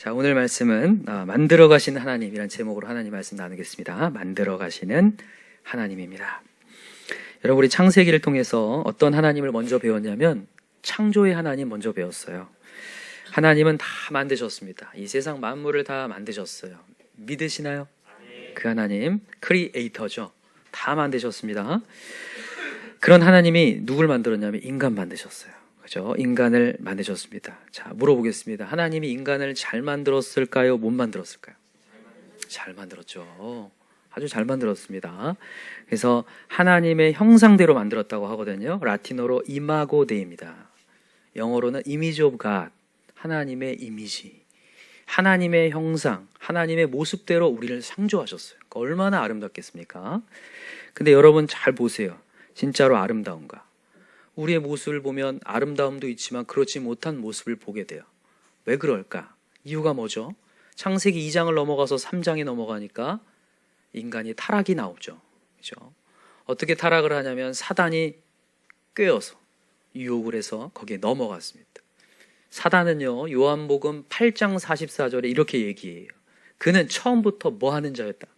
자, 오늘 말씀은 만들어 가시는 하나님이란 제목으로 하나님 말씀 나누겠습니다. 만들어 가시는 하나님입니다. 여러분, 우리 창세기를 통해서 어떤 하나님을 먼저 배웠냐면 창조의 하나님 먼저 배웠어요. 하나님은 다 만드셨습니다. 이 세상 만물을 다 만드셨어요. 믿으시나요? 그 하나님 크리에이터죠. 다 만드셨습니다. 그런 하나님이 누굴 만들었냐면 인간 만드셨어요. 그죠? 인간을 만드셨습니다. 자, 물어보겠습니다. 하나님이 인간을 잘 만들었을까요? 못 만들었을까요? 잘 만들었죠. 아주 잘 만들었습니다. 그래서 하나님의 형상대로 만들었다고 하거든요. 라틴어로 이마고 데이입니다. 영어로는 이미지 오브 갓, 하나님의 이미지, 하나님의 형상, 하나님의 모습대로 우리를 창조하셨어요. 그러니까 얼마나 아름답겠습니까? 근데 여러분 잘 보세요. 진짜로 아름다운가? 우리의 모습을 보면 아름다움도 있지만 그렇지 못한 모습을 보게 돼요. 왜 그럴까? 이유가 뭐죠? 창세기 2장을 넘어가서 3장에 넘어가니까 인간이 타락이 나오죠. 그죠? 어떻게 타락을 하냐면 사단이 꿰어서 유혹을 해서 거기에 넘어갔습니다. 사단은요, 요한복음 8장 44절에 이렇게 얘기해요. 그는 처음부터 뭐 하는 자였다?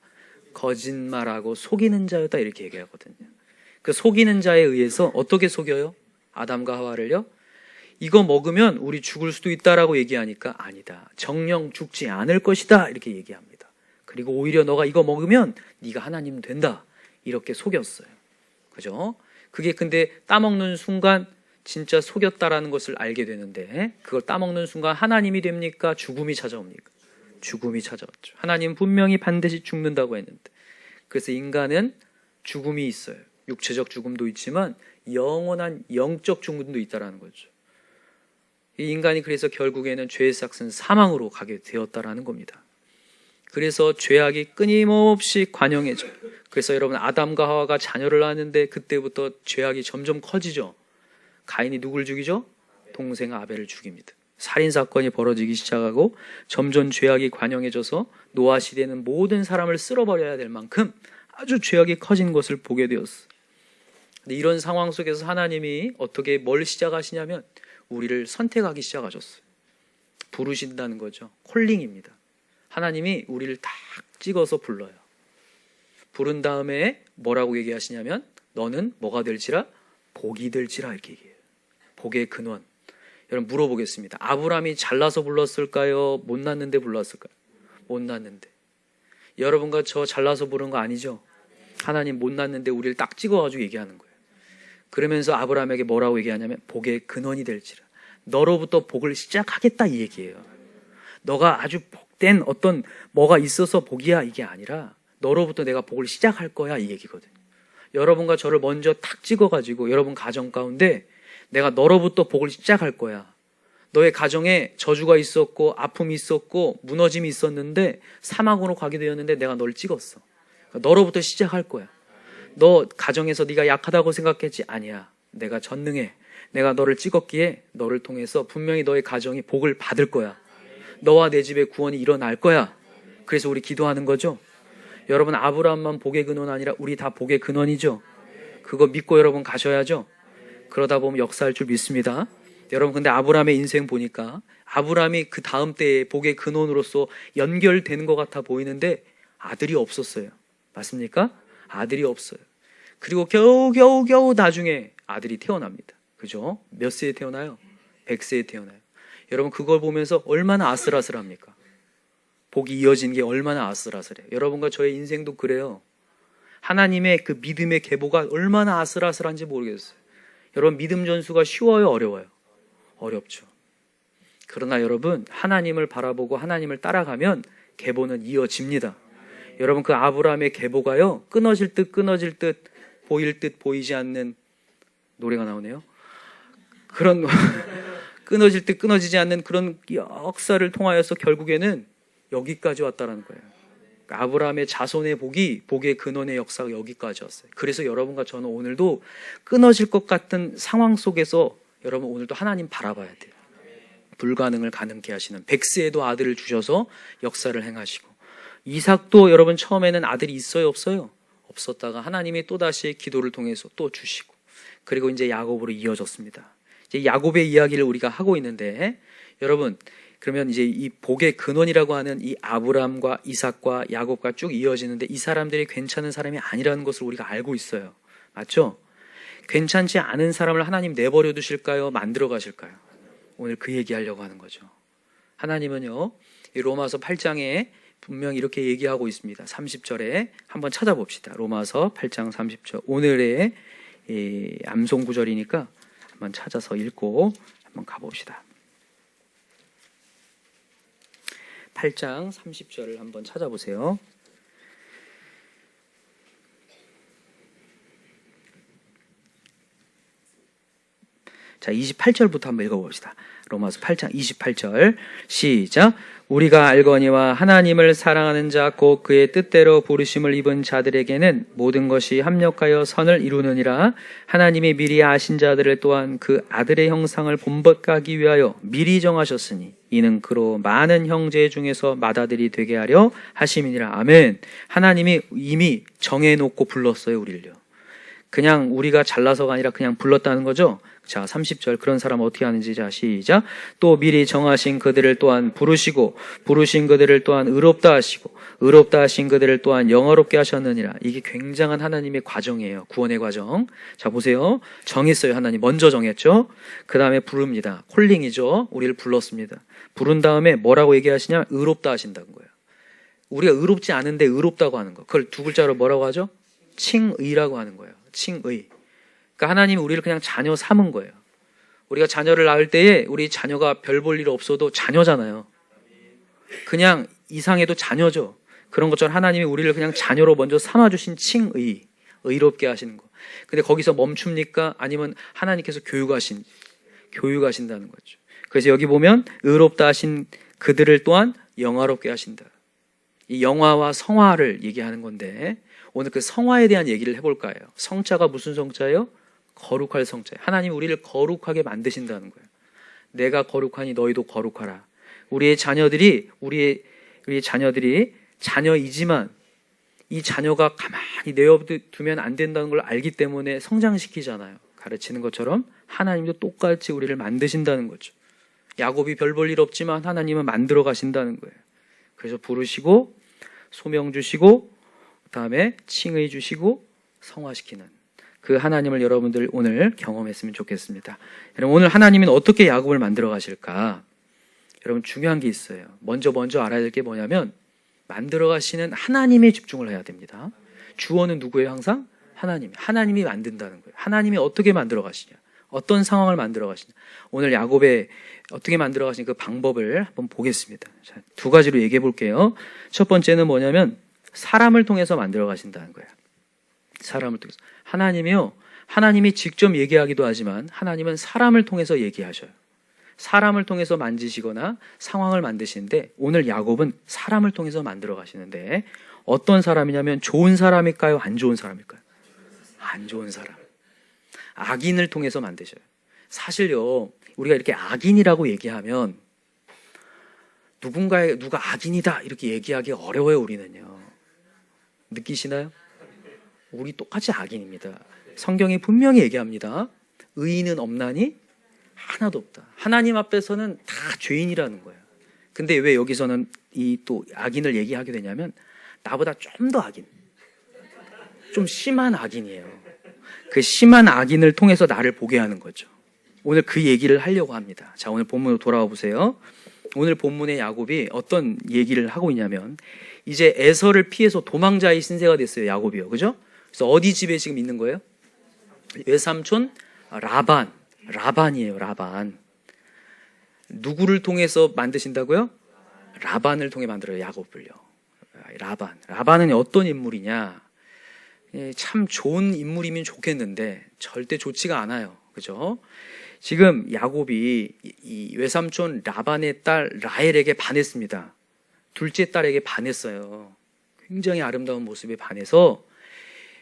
거짓말하고 속이는 자였다, 이렇게 얘기하거든요. 그 속이는 자에 의해서 어떻게 속여요? 아담과 하와를요? 이거 먹으면 우리 죽을 수도 있다라고 얘기하니까 아니다. 정녕 죽지 않을 것이다, 이렇게 얘기합니다. 그리고 오히려 너가 이거 먹으면 네가 하나님 된다, 이렇게 속였어요. 그죠? 그게 근데 따먹는 순간 진짜 속였다라는 것을 알게 되는데, 그걸 따먹는 순간 하나님이 됩니까? 죽음이 찾아옵니까? 죽음이 찾아왔죠. 하나님은 분명히 반드시 죽는다고 했는데, 그래서 인간은 죽음이 있어요. 육체적 죽음도 있지만 영원한 영적 죽음도 있다라는 거죠. 이 인간이 그래서 결국에는 죄의 삭은 사망으로 가게 되었다라는 겁니다. 그래서 죄악이 끊임없이 관영해져요. 그래서 여러분, 아담과 하와가 자녀를 낳았는데 그때부터 죄악이 점점 커지죠. 가인이 누굴 죽이죠? 동생 아벨을 죽입니다. 살인사건이 벌어지기 시작하고 점점 죄악이 관영해져서 노아 시대는 모든 사람을 쓸어버려야 될 만큼 아주 죄악이 커진 것을 보게 되었어요. 근데 이런 상황 속에서 하나님이 어떻게 뭘 시작하시냐면 우리를 선택하기 시작하셨어요. 부르신다는 거죠. 콜링입니다. 하나님이 우리를 딱 찍어서 불러요. 부른 다음에 뭐라고 얘기하시냐면 너는 뭐가 될지라? 복이 될지라, 이렇게 얘기해요. 복의 근원. 여러분 물어보겠습니다. 아브라함이 잘나서 불렀을까요? 못 났는데 불렀을까요? 못 났는데. 여러분과 저 잘나서 부른 거 아니죠? 하나님 못 났는데 우리를 딱 찍어가지고 얘기하는 거예요. 그러면서 아브라함에게 뭐라고 얘기하냐면 복의 근원이 될지라. 너로부터 복을 시작하겠다, 이 얘기예요. 너가 아주 복된 어떤 뭐가 있어서 복이야, 이게 아니라 너로부터 내가 복을 시작할 거야, 이 얘기거든요. 여러분과 저를 먼저 탁 찍어가지고 여러분 가정 가운데 내가 너로부터 복을 시작할 거야. 너의 가정에 저주가 있었고 아픔이 있었고 무너짐이 있었는데 사망으로 가게 되었는데 내가 널 찍었어. 너로부터 시작할 거야. 너 가정에서 네가 약하다고 생각했지? 아니야. 내가 전능해. 내가 너를 찍었기에 너를 통해서 분명히 너의 가정이 복을 받을 거야. 너와 내 집에 구원이 일어날 거야. 그래서 우리 기도하는 거죠. 여러분, 아브라함만 복의 근원 아니라 우리 다 복의 근원이죠. 그거 믿고 여러분 가셔야죠. 그러다 보면 역사할 줄 믿습니다. 여러분, 근데 아브라함의 인생 보니까 아브라함이 그 다음 때에 복의 근원으로서 연결되는 것 같아 보이는데 아들이 없었어요. 맞습니까? 아들이 없어요. 그리고 겨우 나중에 아들이 태어납니다. 그죠? 몇 세에 태어나요? 100세에 태어나요. 여러분, 그걸 보면서 얼마나 아슬아슬합니까? 복이 이어진 게 얼마나 아슬아슬해요. 여러분과 저의 인생도 그래요. 하나님의 그 믿음의 계보가 얼마나 아슬아슬한지 모르겠어요. 여러분, 믿음 전수가 쉬워요, 어려워요? 어렵죠. 그러나 여러분, 하나님을 바라보고 하나님을 따라가면 계보는 이어집니다. 여러분, 그 아브라함의 계보가요, 끊어질 듯 보일 듯 보이지 않는 노래가 나오네요. 그런 끊어질 듯 끊어지지 않는 그런 역사를 통하여서 결국에는 여기까지 왔다라는 거예요. 그러니까 아브라함의 자손의 복이 복의 근원의 역사가 여기까지 왔어요. 그래서 여러분과 저는 오늘도 끊어질 것 같은 상황 속에서 여러분 오늘도 하나님 바라봐야 돼요. 불가능을 가능케 하시는 100세에도 아들을 주셔서 역사를 행하시고, 이삭도 여러분 처음에는 아들이 있어요, 없어요? 없었다가 하나님이 또다시 기도를 통해서 또 주시고, 그리고 이제 야곱으로 이어졌습니다. 이제 야곱의 이야기를 우리가 하고 있는데, 여러분 그러면 이제 이 복의 근원이라고 하는 이 아브라함과 이삭과 야곱과 쭉 이어지는데 이 사람들이 괜찮은 사람이 아니라는 것을 우리가 알고 있어요. 맞죠? 괜찮지 않은 사람을 하나님 내버려 두실까요? 만들어 가실까요? 오늘 그 얘기하려고 하는 거죠. 하나님은요, 이 로마서 8장에 분명히 이렇게 얘기하고 있습니다. 30절에 한번 찾아봅시다. 로마서 8장 30절. 오늘의 이 암송 구절이니까 한번 찾아서 읽고 한번 가봅시다. 8장 30절을 한번 찾아보세요. 자, 28절부터 한번 읽어봅시다. 로마서 8장 28절 시작. 우리가 알거니와 하나님을 사랑하는 자 곧 그의 뜻대로 부르심을 입은 자들에게는 모든 것이 합력하여 선을 이루느니라. 하나님이 미리 아신 자들을 또한 그 아들의 형상을 본받게 위하여 미리 정하셨으니 이는 그로 많은 형제 중에서 맏아들이 되게 하려 하심이니라. 아멘. 하나님이 이미 정해놓고 불렀어요, 우리를요. 그냥 우리가 잘나서가 아니라 그냥 불렀다는 거죠. 자, 30절 그런 사람 어떻게 하는지 자 시작. 또 미리 정하신 그들을 또한 부르시고 부르신 그들을 또한 의롭다 하시고 의롭다 하신 그들을 또한 영화롭게 하셨느니라. 이게 굉장한 하나님의 과정이에요. 구원의 과정. 자, 보세요. 정했어요. 하나님 먼저 정했죠. 그 다음에 부릅니다. 콜링이죠. 우리를 불렀습니다. 부른 다음에 뭐라고 얘기하시냐? 의롭다 하신다는 거예요. 우리가 의롭지 않은데 의롭다고 하는 거. 그걸 두 글자로 뭐라고 하죠? 칭의라고 하는 거예요. 칭의. 그러니까 하나님이 우리를 그냥 자녀 삼은 거예요. 우리가 자녀를 낳을 때에 우리 자녀가 별 볼 일 없어도 자녀잖아요. 그냥 이상해도 자녀죠. 그런 것처럼 하나님이 우리를 그냥 자녀로 먼저 삼아주신 칭의, 의롭게 하시는 거. 근데 거기서 멈춥니까? 아니면 하나님께서 교육하신다는 거죠. 그래서 여기 보면 의롭다 하신 그들을 또한 영화롭게 하신다. 이 영화와 성화를 얘기하는 건데 오늘 그 성화에 대한 얘기를 해볼까 해요. 성자가 무슨 성자예요? 거룩할 성자예요. 하나님이 우리를 거룩하게 만드신다는 거예요. 내가 거룩하니 너희도 거룩하라. 우리의 자녀들이 자녀이지만 이 자녀가 가만히 내어두면 안 된다는 걸 알기 때문에 성장시키잖아요. 가르치는 것처럼 하나님도 똑같이 우리를 만드신다는 거죠. 야곱이 별 볼 일 없지만 하나님은 만들어 가신다는 거예요. 그래서 부르시고 소명 주시고 그다음에 칭의 주시고 성화시키는 그 하나님을 여러분들 오늘 경험했으면 좋겠습니다. 여러분 오늘 하나님은 어떻게 야곱을 만들어 가실까? 여러분 중요한 게 있어요. 먼저 알아야 될 게 뭐냐면 만들어 가시는 하나님에 집중을 해야 됩니다. 주어는 누구예요? 항상 하나님이 만든다는 거예요. 하나님이 어떻게 만들어 가시냐? 어떤 상황을 만들어 가시냐? 오늘 야곱의 어떻게 만들어 가신 그 방법을 한번 보겠습니다. 자, 두 가지로 얘기해 볼게요. 첫 번째는 뭐냐면 사람을 통해서 만들어 가신다는 거예요. 사람을 통해서. 하나님이 직접 얘기하기도 하지만 하나님은 사람을 통해서 얘기하셔요. 사람을 통해서 만지시거나 상황을 만드시는데 오늘 야곱은 사람을 통해서 만들어 가시는데 어떤 사람이냐면 좋은 사람일까요? 안 좋은 사람일까요? 안 좋은 사람. 악인을 통해서 만드셔요. 사실요, 우리가 이렇게 악인이라고 얘기하면 누가 악인이다 이렇게 얘기하기 어려워요, 우리는요. 느끼시나요? 우리 똑같이 악인입니다. 성경이 분명히 얘기합니다. 의인은 없나니 하나도 없다. 하나님 앞에서는 다 죄인이라는 거예요. 근데 왜 여기서는 이 또 악인을 얘기하게 되냐면 나보다 좀 더 악인, 좀 심한 악인이에요. 그 심한 악인을 통해서 나를 보게 하는 거죠. 오늘 그 얘기를 하려고 합니다. 자, 오늘 본문으로 돌아와 보세요. 오늘 본문의 야곱이 어떤 얘기를 하고 있냐면 이제 에서를 피해서 도망자의 신세가 됐어요. 야곱이요. 그죠? 그래서 어디 집에 지금 있는 거예요? 외삼촌 라반이에요. 라반. 누구를 통해서 만드신다고요? 라반을 통해 만들어요. 야곱을요. 라반은 어떤 인물이냐? 참 좋은 인물이면 좋겠는데 절대 좋지가 않아요. 그죠? 지금 야곱이 이 외삼촌 라반의 딸 라헬에게 반했습니다. 둘째 딸에게 반했어요. 굉장히 아름다운 모습에 반해서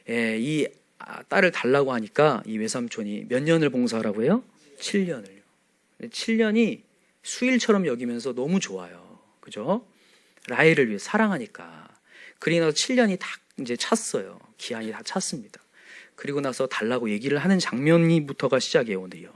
이 딸을 달라고 하니까 이 외삼촌이 몇 년을 봉사하라고 해요? 7년을요. 7년이 수일처럼 여기면서 너무 좋아요. 그죠? 라헬을 위해 사랑하니까. 그리고 나서 7년이 다 이제 찼어요. 기한이 다 찼습니다. 그리고 나서 달라고 얘기를 하는 장면이부터가 시작이에요, 오늘요.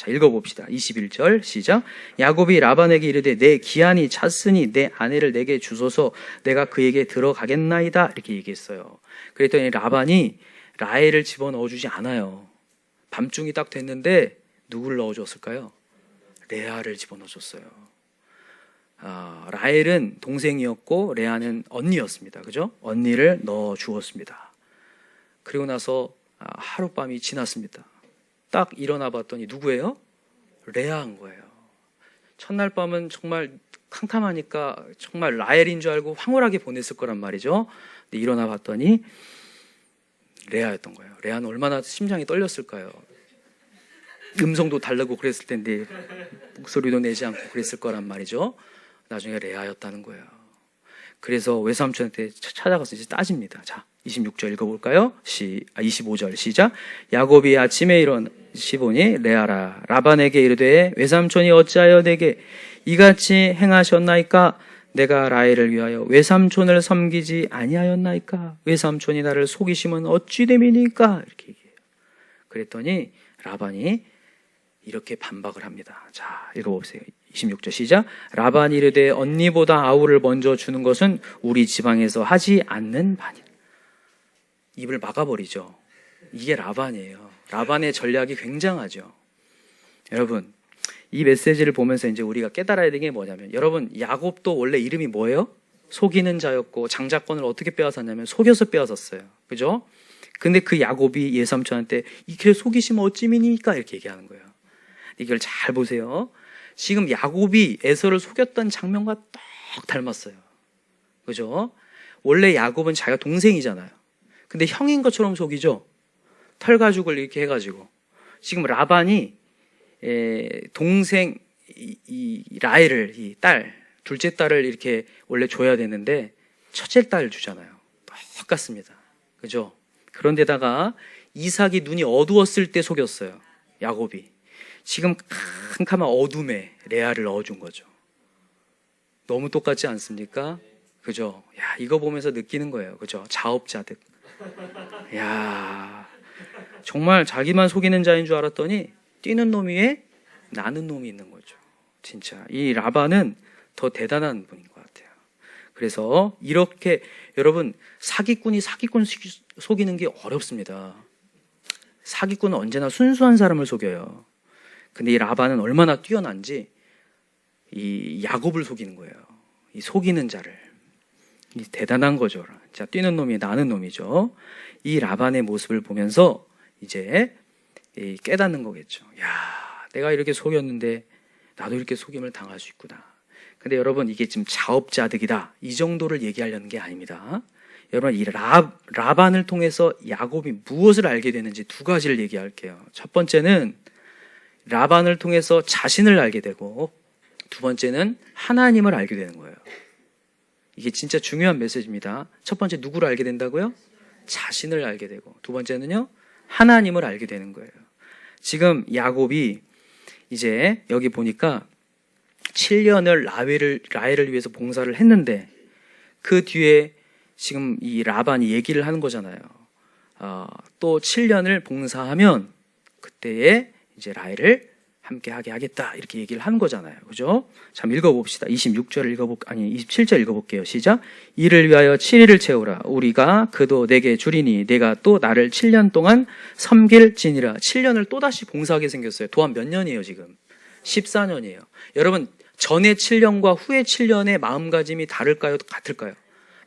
자, 읽어봅시다. 21절 시작. 야곱이 라반에게 이르되 내 기한이 찼으니 내 아내를 내게 주소서 내가 그에게 들어가겠나이다. 이렇게 얘기했어요. 그랬더니 라반이 라헬을 집어넣어주지 않아요. 밤중이 딱 됐는데 누구를 넣어줬을까요? 레아를 집어넣어줬어요. 라헬은 동생이었고 레아는 언니였습니다. 그죠? 언니를 넣어주었습니다. 그리고 나서 하룻밤이 지났습니다. 딱 일어나 봤더니 누구예요? 레아인 거예요. 첫날 밤은 정말 캄캄하니까 정말 라헬인 줄 알고 황홀하게 보냈을 거란 말이죠. 근데 일어나 봤더니 레아였던 거예요. 레아는 얼마나 심장이 떨렸을까요? 음성도 다르고 그랬을 텐데 목소리도 내지 않고 그랬을 거란 말이죠. 나중에 레아였다는 거예요. 그래서 외삼촌한테 찾아가서 이제 따집니다. 자, 26절 읽어볼까요? 25절 시작. 야곱이 아침에 일어나시보니 레아라 라반에게 이르되 외삼촌이 어찌하여 내게 이같이 행하셨나이까? 내가 라헬을 위하여 외삼촌을 섬기지 아니하였나이까? 외삼촌이 나를 속이심은 어찌 됨이니까? 이렇게 얘기해요. 그랬더니 라반이 이렇게 반박을 합니다. 자, 읽어보세요. 26절 시작. 라반이 이르되 언니보다 아우를 먼저 주는 것은 우리 지방에서 하지 않는 바니라. 입을 막아버리죠. 이게 라반이에요. 라반의 전략이 굉장하죠. 여러분, 이 메시지를 보면서 이제 우리가 깨달아야 되는 게 뭐냐면, 여러분, 야곱도 원래 이름이 뭐예요? 속이는 자였고 장자권을 어떻게 빼앗았냐면 속여서 빼앗았어요. 그죠? 근데 그 야곱이 예삼촌한테 이렇게 속이시면 어찌미니까 이렇게 얘기하는 거예요. 이걸 잘 보세요. 지금 야곱이 에서를 속였던 장면과 딱 닮았어요. 그죠? 원래 야곱은 자기가 동생이잖아요. 근데 형인 것처럼 속이죠? 털가죽을 이렇게 해가지고. 지금 라반이 동생 라헬을, 이 딸, 둘째 딸을 이렇게 원래 줘야 되는데 첫째 딸을 주잖아요. 똑같습니다. 그죠? 그런데다가 이삭이 눈이 어두웠을 때 속였어요. 야곱이. 지금 캄캄한 어둠에 레아를 넣어준 거죠. 너무 똑같지 않습니까? 그죠? 야, 이거 보면서 느끼는 거예요. 그죠? 자업자득. 야, 정말 자기만 속이는 자인 줄 알았더니 뛰는 놈 위에 나는 놈이 있는 거죠. 진짜 이 라반은 더 대단한 분인 것 같아요. 그래서 이렇게 여러분, 사기꾼이 사기꾼 속이는 게 어렵습니다. 사기꾼은 언제나 순수한 사람을 속여요. 근데 이 라반은 얼마나 뛰어난지 이 야곱을 속이는 거예요. 이 속이는 자를. 이 대단한 거죠. 자, 뛰는 놈이 나는 놈이죠. 이 라반의 모습을 보면서 이제 깨닫는 거겠죠. 야, 내가 이렇게 속였는데 나도 이렇게 속임을 당할 수 있구나. 근데 여러분, 이게 지금 자업자득이다, 이 정도를 얘기하려는 게 아닙니다. 여러분, 이 라반을 통해서 야곱이 무엇을 알게 되는지 두 가지를 얘기할게요. 첫 번째는 라반을 통해서 자신을 알게 되고, 두 번째는 하나님을 알게 되는 거예요. 이게 진짜 중요한 메시지입니다. 첫 번째 누구를 알게 된다고요? 자신을 알게 되고, 두 번째는요, 하나님을 알게 되는 거예요. 지금 야곱이 이제 여기 보니까 7년을 라헬을 위해서 봉사를 했는데, 그 뒤에 지금 이 라반이 얘기를 하는 거잖아요. 또 7년을 봉사하면 그때에 이제 라헬을 함께 하게 하겠다, 이렇게 얘기를 한 거잖아요. 그죠? 자, 읽어봅시다. 27절 읽어볼게요. 시작. 이를 위하여 7일을 채우라. 우리가 그도 내게 주리니 내가 또 나를 7년 동안 섬길지니라. 7년을 또다시 봉사하게 생겼어요. 도한 몇 년이에요, 지금? 14년이에요. 여러분, 전의 7년과 후의 7년의 마음가짐이 다를까요? 같을까요?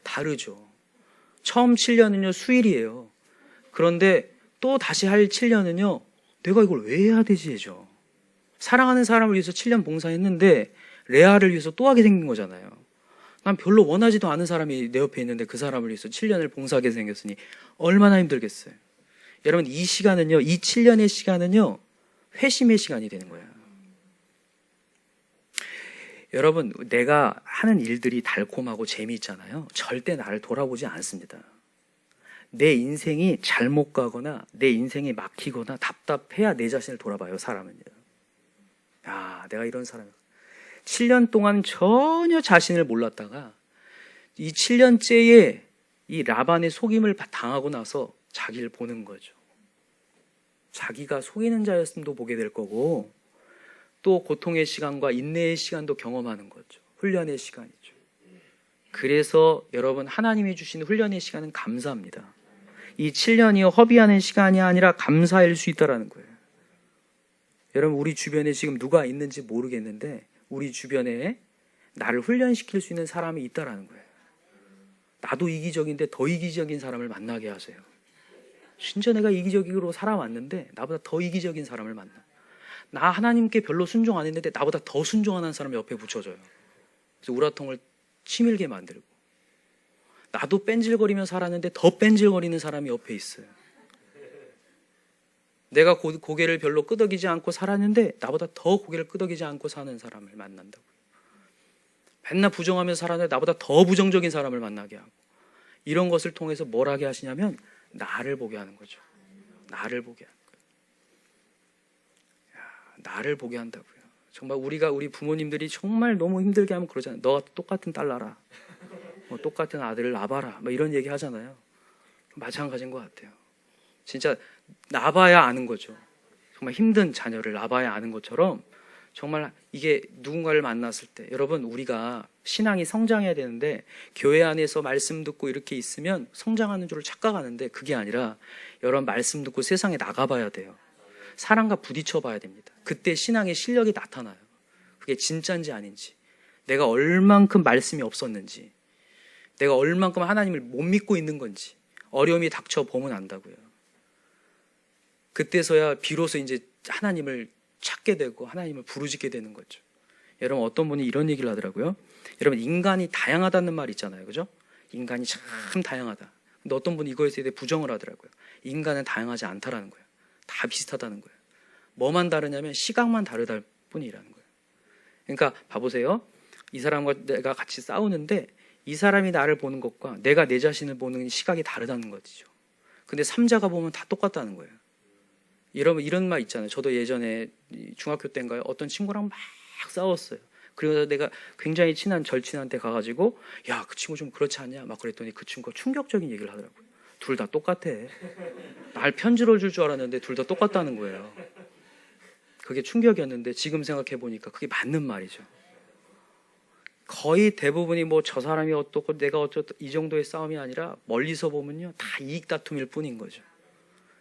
다르죠. 처음 7년은요, 수일이에요. 그런데 또 다시 할 7년은요, 내가 이걸 왜 해야 되지죠? 사랑하는 사람을 위해서 7년 봉사했는데 레아를 위해서 또 하게 생긴 거잖아요. 난 별로 원하지도 않은 사람이 내 옆에 있는데 그 사람을 위해서 7년을 봉사하게 생겼으니 얼마나 힘들겠어요. 여러분, 이 시간은요, 이 7년의 시간은요, 회심의 시간이 되는 거예요. 여러분, 내가 하는 일들이 달콤하고 재미있잖아요. 절대 나를 돌아보지 않습니다. 내 인생이 잘못 가거나 내 인생이 막히거나 답답해야 내 자신을 돌아봐요, 사람은요. 아, 내가 이런 사람이야. 7년 동안 전혀 자신을 몰랐다가 이 7년째에 이 라반의 속임을 당하고 나서 자기를 보는 거죠. 자기가 속이는 자였음도 보게 될 거고, 또 고통의 시간과 인내의 시간도 경험하는 거죠. 훈련의 시간이죠. 그래서 여러분, 하나님이 주신 훈련의 시간은 감사합니다. 이 7년이 허비하는 시간이 아니라 감사할 수 있다는 거예요. 여러분, 우리 주변에 지금 누가 있는지 모르겠는데 우리 주변에 나를 훈련시킬 수 있는 사람이 있다는 거예요. 나도 이기적인데 더 이기적인 사람을 만나게 하세요. 진짜 내가 이기적으로 살아왔는데 나보다 더 이기적인 사람을 만나. 나 하나님께 별로 순종 안 했는데 나보다 더 순종하는 사람 옆에 붙여줘요. 그래서 우라통을 치밀게 만들고. 나도 뺀질거리며 살았는데 더 뺀질거리는 사람이 옆에 있어요. 내가 고개를 별로 끄덕이지 않고 살았는데 나보다 더 고개를 끄덕이지 않고 사는 사람을 만난다고요. 맨날 부정하면서 살았는데 나보다 더 부정적인 사람을 만나게 하고. 이런 것을 통해서 뭘 하게 하시냐면 나를 보게 하는 거죠. 나를 보게 하는 거예요. 나를 보게 한다고요. 정말 우리 부모님들이 정말 너무 힘들게 하면 그러잖아요. 너 똑같은 딸 낳아라. 똑같은 아들을 낳아봐라. 이런 얘기 하잖아요. 마찬가지인 것 같아요. 진짜 낳아봐야 아는 거죠. 정말 힘든 자녀를 낳아봐야 아는 것처럼 정말 이게 누군가를 만났을 때, 여러분, 우리가 신앙이 성장해야 되는데 교회 안에서 말씀 듣고 이렇게 있으면 성장하는 줄 착각하는데 그게 아니라 여러분, 말씀 듣고 세상에 나가봐야 돼요. 사람과 부딪혀 봐야 됩니다. 그때 신앙의 실력이 나타나요. 그게 진짜인지 아닌지, 내가 얼만큼 말씀이 없었는지, 내가 얼만큼 하나님을 못 믿고 있는 건지 어려움이 닥쳐 보면 안다고요. 그때서야 비로소 이제 하나님을 찾게 되고 하나님을 부르짖게 되는 거죠. 여러분, 어떤 분이 이런 얘기를 하더라고요. 여러분, 인간이 다양하다는 말 있잖아요. 그죠? 인간이 참 다양하다. 근데 어떤 분이 이거에 대해 부정을 하더라고요. 인간은 다양하지 않다라는 거예요. 다 비슷하다는 거예요. 뭐만 다르냐면 시각만 다르다 뿐이라는 거예요. 그러니까 봐보세요. 이 사람과 내가 같이 싸우는데 이 사람이 나를 보는 것과 내가 내 자신을 보는 시각이 다르다는 거죠. 근데 삼자가 보면 다 똑같다는 거예요. 여러분, 이런 말 있잖아요. 저도 예전에 중학교 때인가요? 어떤 친구랑 막 싸웠어요. 그리고 내가 굉장히 친한 절친한테 가가지고 야, 그 친구 좀 그렇지 않냐? 막 그랬더니 그 친구가 충격적인 얘기를 하더라고요. 둘 다 똑같아. 날 편지를 줄 줄 알았는데 둘 다 똑같다는 거예요. 그게 충격이었는데 지금 생각해 보니까 그게 맞는 말이죠. 거의 대부분이 저 사람이 어떻고 내가 어쩌고 이 정도의 싸움이 아니라 멀리서 보면요, 다 이익 다툼일 뿐인 거죠.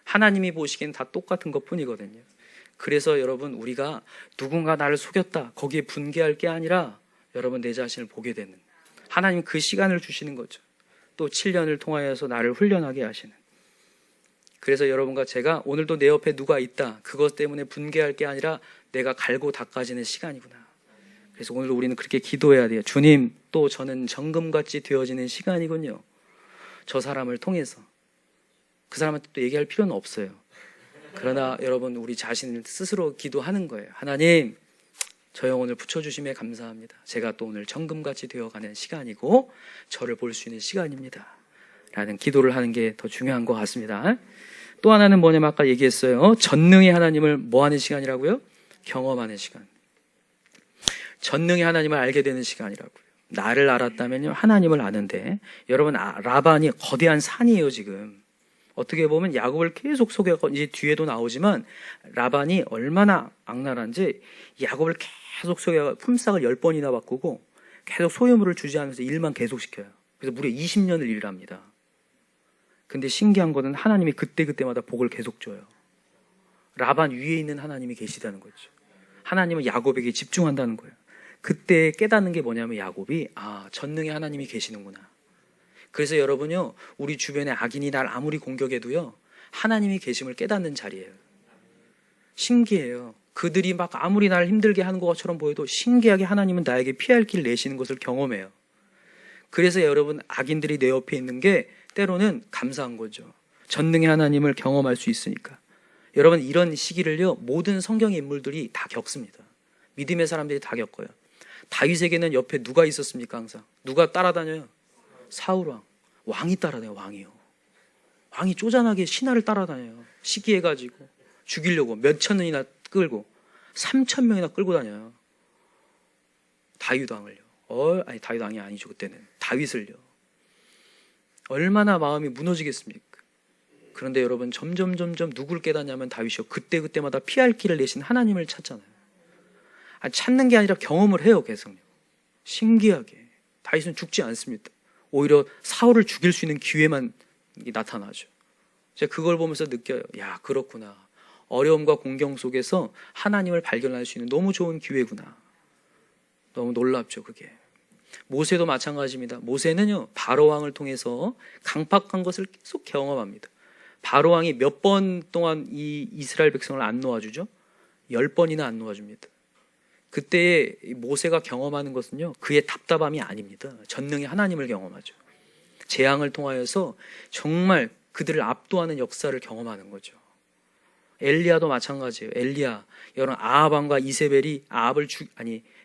하나님이 보시기엔 다 똑같은 것 뿐이거든요. 그래서 여러분, 우리가 누군가 나를 속였다, 거기에 분개할 게 아니라 여러분, 내 자신을 보게 되는, 하나님 그 시간을 주시는 거죠. 또 7년을 통하여서 나를 훈련하게 하시는. 그래서 여러분과 제가 오늘도 내 옆에 누가 있다, 그것 때문에 분개할 게 아니라 내가 갈고 닦아지는 시간이구나. 그래서 오늘도 우리는 그렇게 기도해야 돼요. 주님, 또 저는 정금같이 되어지는 시간이군요. 저 사람을 통해서. 그 사람한테 또 얘기할 필요는 없어요. 그러나 여러분, 우리 자신을 스스로 기도하는 거예요. 하나님, 저 영혼을 붙여주심에 감사합니다. 제가 또 오늘 정금같이 되어가는 시간이고 저를 볼 수 있는 시간입니다. 라는 기도를 하는 게 더 중요한 것 같습니다. 또 하나는 뭐냐면 아까 얘기했어요. 전능의 하나님을 뭐 하는 시간이라고요? 경험하는 시간. 전능의 하나님을 알게 되는 시간이라고요. 나를 알았다면요, 하나님을 아는데, 여러분, 라반이 거대한 산이에요. 지금 어떻게 보면 야곱을 계속 속여서, 이제 뒤에도 나오지만 라반이 얼마나 악랄한지 야곱을 계속 속여 품삯을 10번이나 바꾸고 계속 소유물을 주지 않으면서 일만 계속 시켜요. 그래서 무려 20년을 일을 합니다. 근데 신기한 거는 하나님이 그때마다 복을 계속 줘요. 라반 위에 있는 하나님이 계시다는 거죠. 하나님은 야곱에게 집중한다는 거예요. 그때 깨닫는 게 뭐냐면 야곱이 전능의 하나님이 계시는구나. 그래서 여러분요, 우리 주변에 악인이 날 아무리 공격해도요, 하나님이 계심을 깨닫는 자리예요. 신기해요. 그들이 막 아무리 날 힘들게 하는 것처럼 보여도 신기하게 하나님은 나에게 피할 길을 내시는 것을 경험해요. 그래서 여러분, 악인들이 내 옆에 있는 게 때로는 감사한 거죠. 전능의 하나님을 경험할 수 있으니까. 여러분, 이런 시기를요, 모든 성경의 인물들이 다 겪습니다. 믿음의 사람들이 다 겪어요. 다윗에게는 옆에 누가 있었습니까? 항상 누가 따라다녀요? 사울왕. 왕이 따라다녀요. 왕이요. 왕이 쪼잔하게 신하를 따라다녀요. 시기해가지고 죽이려고 몇천 년이나 끌고 3천 명이나 끌고 다녀요. 다윗 왕을요. 아니, 다윗 왕이 아니죠. 그때는 다윗을요. 얼마나 마음이 무너지겠습니까? 그런데 여러분, 점점 누구를 깨닫냐면 다윗이요. 그때마다 피할 길을 내신 하나님을 찾잖아요. 찾는 게 아니라 경험을 해요, 계속. 신기하게. 다윗은 죽지 않습니다. 오히려 사울을 죽일 수 있는 기회만 나타나죠. 제가 그걸 보면서 느껴요. 야, 그렇구나. 어려움과 공경 속에서 하나님을 발견할 수 있는 너무 좋은 기회구나. 너무 놀랍죠, 그게. 모세도 마찬가지입니다. 모세는요, 바로왕을 통해서 강팍한 것을 계속 경험합니다. 바로왕이 몇 번 동안 이 이스라엘 백성을 안 놓아주죠? 10번이나 안 놓아줍니다. 그때 모세가 경험하는 것은요, 그의 답답함이 아닙니다. 전능의 하나님을 경험하죠. 재앙을 통하여서 정말 그들을 압도하는 역사를 경험하는 거죠. 엘리야도 마찬가지예요. 엘리야, 여러분, 아합 왕과 이세벨이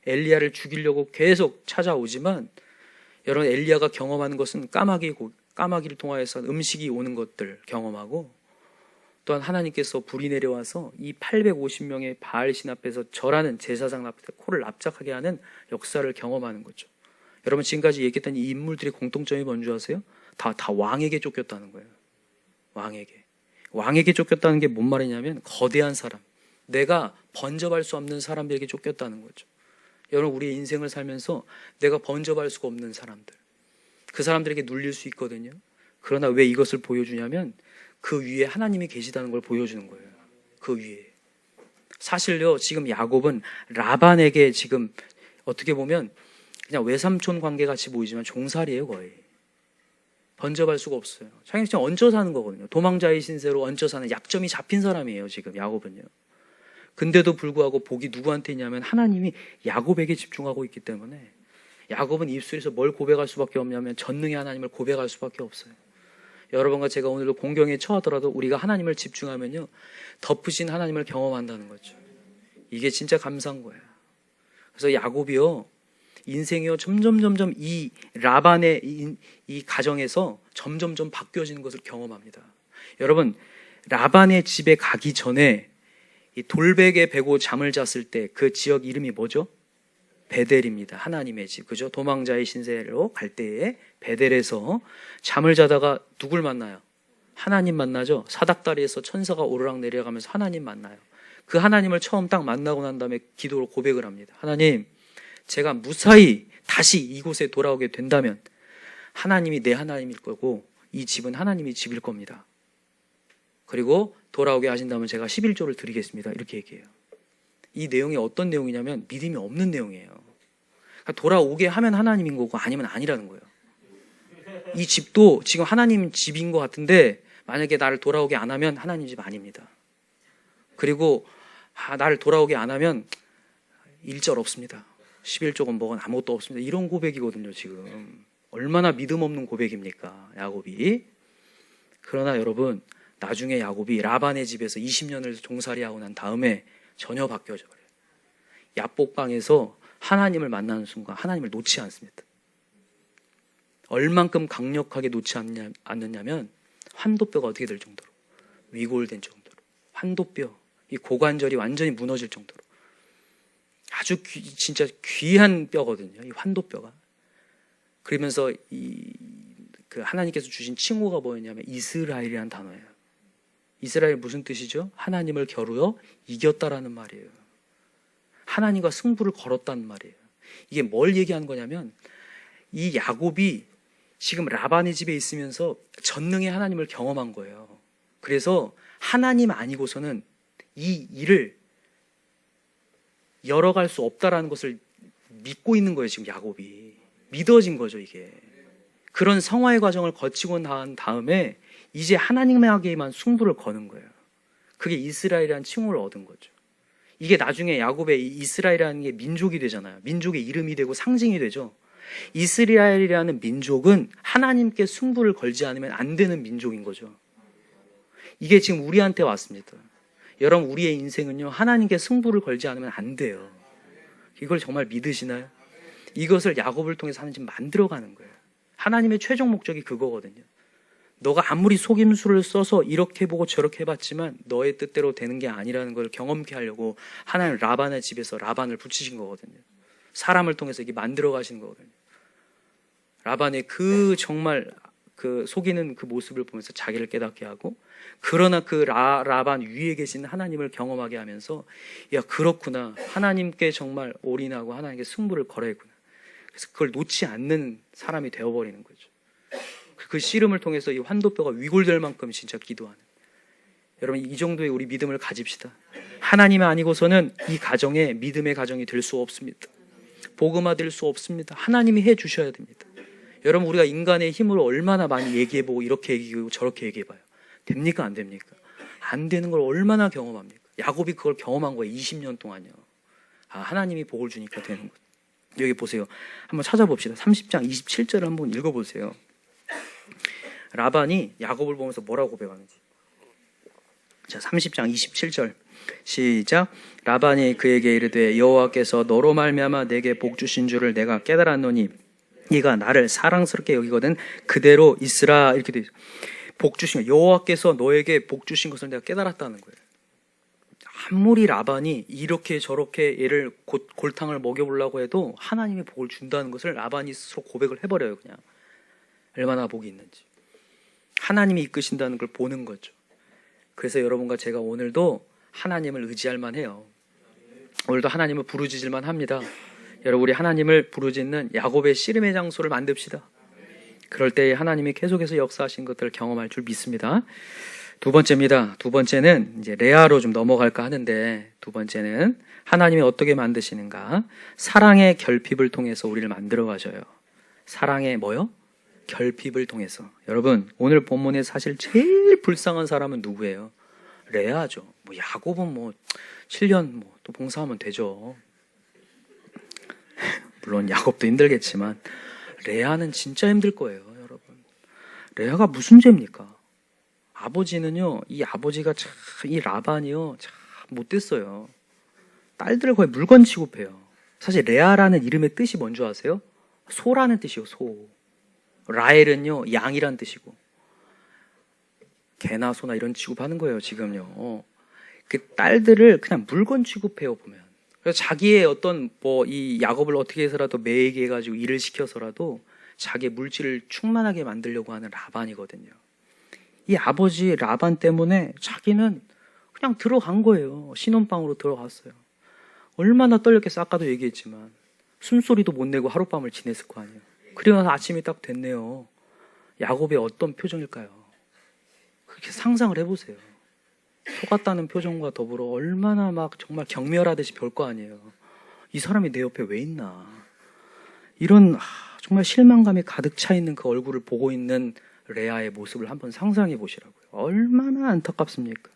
엘리야를 죽이려고 계속 찾아오지만, 여러분, 엘리야가 경험하는 것은 까마귀를 통하여서 음식이 오는 것들 경험하고, 또한 하나님께서 불이 내려와서 이 850명의 바알 신 앞에서 절하는 제사장 앞에서 코를 납작하게 하는 역사를 경험하는 거죠. 여러분, 지금까지 얘기했던 이 인물들의 공통점이 뭔지 아세요? 다 왕에게 쫓겼다는 거예요. 왕에게 쫓겼다는 게 뭔 말이냐면 거대한 사람, 내가 번접할 수 없는 사람들에게 쫓겼다는 거죠. 여러분, 우리의 인생을 살면서 내가 번접할 수가 없는 사람들, 그 사람들에게 눌릴 수 있거든요. 그러나 왜 이것을 보여주냐면 그 위에 하나님이 계시다는 걸 보여주는 거예요. 그 위에. 사실요, 지금 야곱은 라반에게 지금 어떻게 보면 그냥 외삼촌 관계 같이 보이지만 종살이에요, 거의. 번접할 수가 없어요. 자기는 그냥 얹혀 사는 거거든요. 도망자의 신세로 얹혀 사는, 약점이 잡힌 사람이에요, 지금 야곱은요. 근데도 불구하고 복이 누구한테 있냐면 하나님이 야곱에게 집중하고 있기 때문에 야곱은 입술에서 뭘 고백할 수밖에 없냐면 전능의 하나님을 고백할 수밖에 없어요. 여러분과 제가 오늘도 공경에 처하더라도 우리가 하나님을 집중하면요, 덮으신 하나님을 경험한다는 거죠. 이게 진짜 감사한 거예요. 그래서 야곱이요, 인생이요, 점점 이 라반의 이 가정에서 점점 바뀌어지는 것을 경험합니다. 여러분, 라반의 집에 가기 전에 이 돌베개 베고 잠을 잤을 때 그 지역 이름이 뭐죠? 베델입니다. 하나님의 집, 그죠? 도망자의 신세로 갈 때에 베델에서 잠을 자다가 누굴 만나요? 하나님 만나죠. 사닥다리에서 천사가 오르락 내려가면서 하나님 만나요. 그 하나님을 처음 딱 만나고 난 다음에 기도로 고백을 합니다. 하나님, 제가 무사히 다시 이곳에 돌아오게 된다면 하나님이 내 하나님일 거고 이 집은 하나님의 집일 겁니다. 그리고 돌아오게 하신다면 제가 11조를 드리겠습니다. 이렇게 얘기해요. 이 내용이 어떤 내용이냐면 믿음이 없는 내용이에요. 그러니까 돌아오게 하면 하나님인 거고 아니면 아니라는 거예요. 이 집도 지금 하나님 집인 것 같은데 만약에 나를 돌아오게 안 하면 하나님 집 아닙니다. 그리고 나를 돌아오게 안 하면 일절 없습니다. 11조건 뭐건 아무것도 없습니다. 이런 고백이거든요. 지금 얼마나 믿음 없는 고백입니까, 야곱이. 그러나 여러분, 나중에 야곱이 라반의 집에서 20년을 종살이하고 난 다음에 전혀 바뀌어져 버려요. 야복방에서 하나님을 만나는 순간 하나님을 놓지 않습니다. 얼만큼 강력하게 놓지 않느냐면 환도뼈가 어떻게 될 정도로, 위골된 정도로, 환도뼈, 이 고관절이 완전히 무너질 정도로 아주 진짜 귀한 뼈거든요, 이 환도뼈가. 그러면서 그 하나님께서 주신 칭호가 뭐였냐면 이스라엘이라는 단어예요. 이스라엘 무슨 뜻이죠? 하나님을 겨루어 이겼다라는 말이에요. 하나님과 승부를 걸었다는 말이에요. 이게 뭘 얘기하는 거냐면 이 야곱이 지금 라반의 집에 있으면서 전능의 하나님을 경험한 거예요. 그래서 하나님 아니고서는 이 일을 열어갈 수 없다라는 것을 믿고 있는 거예요. 지금 야곱이 믿어진 거죠. 이게 그런 성화의 과정을 거치고 난 다음에 이제 하나님에게만 승부를 거는 거예요. 그게 이스라엘이라는 칭호를 얻은 거죠. 이게 나중에 야곱의 이스라엘이라는 게 민족이 되잖아요. 민족의 이름이 되고 상징이 되죠. 이스라엘이라는 민족은 하나님께 승부를 걸지 않으면 안 되는 민족인 거죠. 이게 지금 우리한테 왔습니다. 여러분, 우리의 인생은요, 하나님께 승부를 걸지 않으면 안 돼요. 이걸 정말 믿으시나요? 이것을 야곱을 통해서 하나님 만들어가는 거예요. 하나님의 최종 목적이 그거거든요. 너가 아무리 속임수를 써서 이렇게 보고 저렇게 해봤지만 너의 뜻대로 되는 게 아니라는 걸 경험케 하려고 하나님 라반의 집에서 라반을 붙이신 거거든요. 사람을 통해서 이게 만들어 가시는 거거든요. 라반의 그 정말 그 속이는 그 모습을 보면서 자기를 깨닫게 하고, 그러나 그 라반 위에 계신 하나님을 경험하게 하면서 야, 그렇구나, 하나님께 정말 올인하고 하나님께 승부를 걸어야구나. 그래서 그걸 놓지 않는 사람이 되어버리는 거죠. 그 씨름을 통해서 이 환도뼈가 위골될 만큼 진짜 기도하는, 여러분 이 정도의 우리 믿음을 가집시다. 하나님이 아니고서는 이 가정에 믿음의 가정이 될 수 없습니다. 복음화 될 수 없습니다. 하나님이 해 주셔야 됩니다. 여러분 우리가 인간의 힘으로 얼마나 많이 얘기해보고 이렇게 얘기하고 저렇게 얘기해봐요. 됩니까? 안 됩니까? 안 되는 걸 얼마나 경험합니까? 야곱이 그걸 경험한 거예요. 20년 동안요. 아, 하나님이 복을 주니까 되는 것. 여기 보세요. 한번 찾아봅시다. 30장 27절을 한번 읽어보세요. 라반이 야곱을 보면서 뭐라고 고백하는지. 자, 30장 27절 시작. 라반이 그에게 이르되 여호와께서 너로 말미암아 내게 복 주신 줄을 내가 깨달았노니 네가 나를 사랑스럽게 여기거든 그대로 있으라. 이렇게 돼 있어요. 복 주신 거, 여호와께서 너에게 복 주신 것을 내가 깨달았다는 거예요. 아무리 라반이 이렇게 저렇게 얘를 골탕을 먹여보려고 해도 하나님이 복을 준다는 것을 라반이 스스로 고백을 해버려요. 그냥 얼마나 복이 있는지 하나님이 이끄신다는 걸 보는 거죠. 그래서 여러분과 제가 오늘도 하나님을 의지할 만해요. 오늘도 하나님을 부르짖을 만합니다. 여러분 우리 하나님을 부르짖는 야곱의 씨름의 장소를 만듭시다. 그럴 때 하나님이 계속해서 역사하신 것들을 경험할 줄 믿습니다. 두 번째입니다. 두 번째는 이제 레아로 좀 넘어갈까 하는데, 두 번째는 하나님이 어떻게 만드시는가? 사랑의 결핍을 통해서 우리를 만들어 가셔요. 사랑의 뭐요? 결핍을 통해서. 여러분 오늘 본문에 사실 제일 불쌍한 사람은 누구예요? 레아죠. 뭐 야곱은 뭐 7년 뭐 또 봉사하면 되죠. 물론 야곱도 힘들겠지만 레아는 진짜 힘들 거예요, 여러분. 레아가 무슨 죄입니까? 아버지는요, 이 아버지가 참, 이 라반이요, 참 못됐어요. 딸들을 거의 물건 취급해요. 사실 레아라는 이름의 뜻이 뭔지 아세요? 소라는 뜻이요, 소. 라헬은요, 양이란 뜻이고. 개나 소나 이런 취급하는 거예요, 지금요. 그 딸들을 그냥 물건 취급해요, 보면. 그래서 자기의 어떤 이 야곱을 어떻게 해서라도 매이게 해가지고 일을 시켜서라도 자기의 물질을 충만하게 만들려고 하는 라반이거든요. 이 아버지 라반 때문에 자기는 그냥 들어간 거예요. 신혼방으로 들어갔어요. 얼마나 떨렸겠어. 아까도 얘기했지만 숨소리도 못 내고 하룻밤을 지냈을 거 아니에요. 그리고 나서 아침이 딱 됐네요. 야곱의 어떤 표정일까요? 그렇게 상상을 해보세요. 속았다는 표정과 더불어 얼마나 막 정말 경멸하듯이 별 거 아니에요. 이 사람이 내 옆에 왜 있나. 이런 정말 실망감이 가득 차 있는 그 얼굴을 보고 있는 레아의 모습을 한번 상상해 보시라고요. 얼마나 안타깝습니까?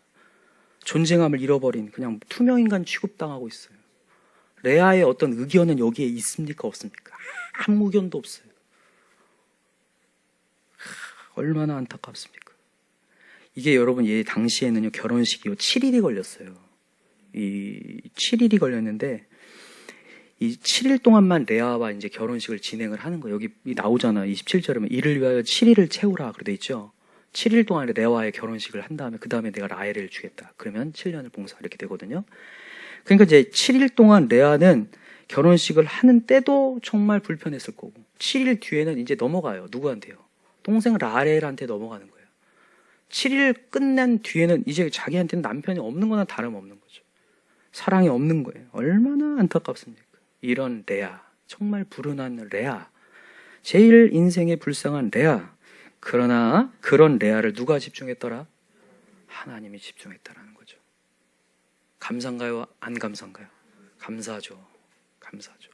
존재감을 잃어버린 그냥 투명인간 취급당하고 있어요. 레아의 어떤 의견은 여기에 있습니까? 없습니까? 아무 의견도 없어요. 얼마나 안타깝습니까? 이게 여러분 당시에는요, 결혼식이요 7일이 걸렸어요. 이 7일이 걸렸는데 이 7일 동안만 레아와 이제 결혼식을 진행을 하는 거예요. 여기 나오잖아. 27절에 이를 위하여 7일을 채우라 그래 돼 있죠. 7일 동안 레아와의 결혼식을 한 다음에 그 다음에 내가 라헬을 주겠다. 그러면 7년을 봉사 이렇게 되거든요. 그러니까 이제 7일 동안 레아는 결혼식을 하는 때도 정말 불편했을 거고 7일 뒤에는 이제 넘어가요. 누구한테요? 동생 라헬한테 넘어가는 거예요. 7일 끝난 뒤에는 이제 자기한테는 남편이 없는 거나 다름없는 거죠. 사랑이 없는 거예요. 얼마나 안타깝습니까? 이런 레아, 정말 불운한 레아, 제일 인생에 불쌍한 레아. 그러나 그런 레아를 누가 집중했더라? 하나님이 집중했다라는 거죠. 감사한가요? 안 감사한가요? 감사하죠. 감사하죠.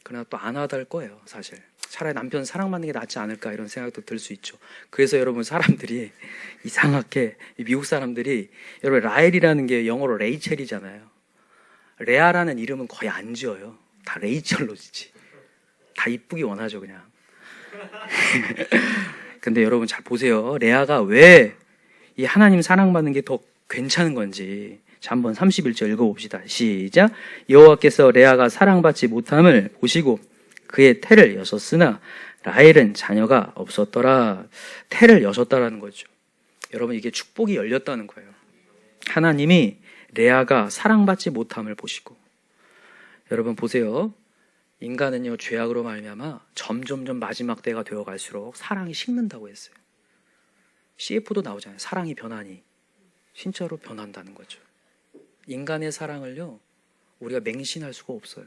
그러나 또 안 와닿을 거예요, 사실. 차라리 남편 사랑받는 게 낫지 않을까 이런 생각도 들 수 있죠. 그래서 여러분 사람들이 이상하게 미국 사람들이 여러분 라헬이라는 게 영어로 레이첼이잖아요. 레아라는 이름은 거의 안 지어요. 다 레이첼로 지지. 다 이쁘기 원하죠, 그냥. 근데 여러분 잘 보세요. 레아가 왜 이 하나님 사랑받는 게 더 괜찮은 건지. 자, 한번 31절 읽어봅시다. 시작. 여호와께서 레아가 사랑받지 못함을 보시고 그의 태를 여셨으나 라헬은 자녀가 없었더라. 태를 여셨다라는 거죠. 여러분 이게 축복이 열렸다는 거예요. 하나님이 레아가 사랑받지 못함을 보시고. 여러분 보세요. 인간은요, 죄악으로 말미암아 점점점 마지막 때가 되어갈수록 사랑이 식는다고 했어요. CF도 나오잖아요. 사랑이 변하니. 진짜로 변한다는 거죠. 인간의 사랑을요, 우리가 맹신할 수가 없어요.